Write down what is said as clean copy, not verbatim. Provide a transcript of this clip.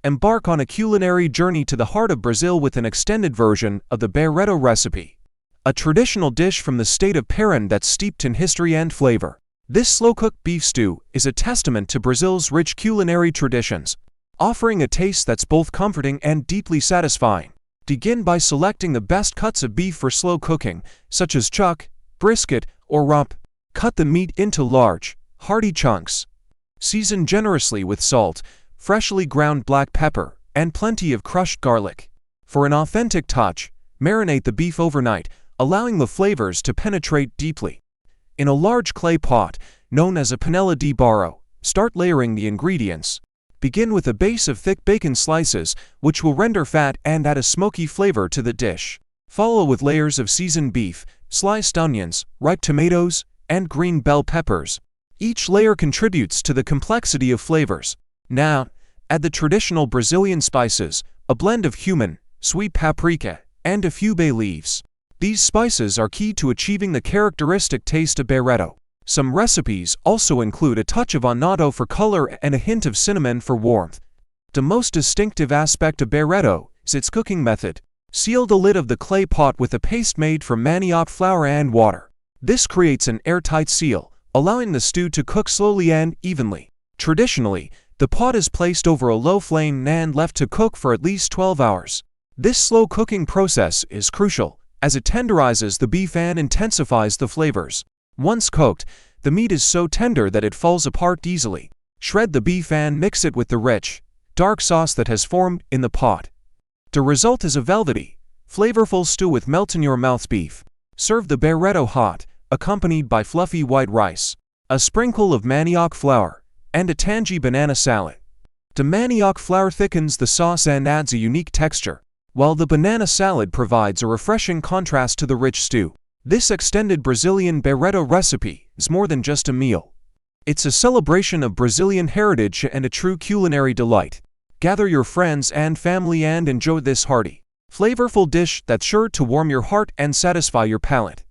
Embark on a culinary journey to the heart of Brazil with an extended version of the Barreado recipe, a traditional dish from the state of Paraná that's steeped in history and flavor. This slow-cooked beef stew is a testament to Brazil's rich culinary traditions, offering a taste that's both comforting and deeply satisfying. Begin by selecting the best cuts of beef for slow cooking, such as chuck, brisket, or rump. Cut the meat into large, hearty chunks. Season generously with salt, freshly ground black pepper, and plenty of crushed garlic. For an authentic touch, marinate the beef overnight, allowing the flavors to penetrate deeply. In a large clay pot, known as a panela de barro, start layering the ingredients. Begin with a base of thick bacon slices, which will render fat and add a smoky flavor to the dish. Follow with layers of seasoned beef, sliced onions, ripe tomatoes, and green bell peppers. Each layer contributes to the complexity of flavors. Now, add the traditional Brazilian spices, a blend of cumin, sweet paprika, and a few bay leaves. These spices are key to achieving the characteristic taste of Barreado. Some recipes also include a touch of annatto for color and a hint of cinnamon for warmth. The most distinctive aspect of Barreado is its cooking method. Seal the lid of the clay pot with a paste made from manioc flour and water. This creates an airtight seal, allowing the stew to cook slowly and evenly. Traditionally, the pot is placed over a low flame and left to cook for at least 12 hours. This slow cooking process is crucial, as it tenderizes the beef and intensifies the flavors. Once cooked, the meat is so tender that it falls apart easily. Shred the beef and mix it with the rich, dark sauce that has formed in the pot. The result is a velvety, flavorful stew with melt-in-your-mouth beef. Serve the Barreado hot, accompanied by fluffy white rice, a sprinkle of manioc flour, and a tangy banana salad. The manioc flour thickens the sauce and adds a unique texture, while the banana salad provides a refreshing contrast to the rich stew. This extended Brazilian Barreado recipe is more than just a meal. It's a celebration of Brazilian heritage and a true culinary delight. Gather your friends and family and enjoy this hearty, flavorful dish that's sure to warm your heart and satisfy your palate.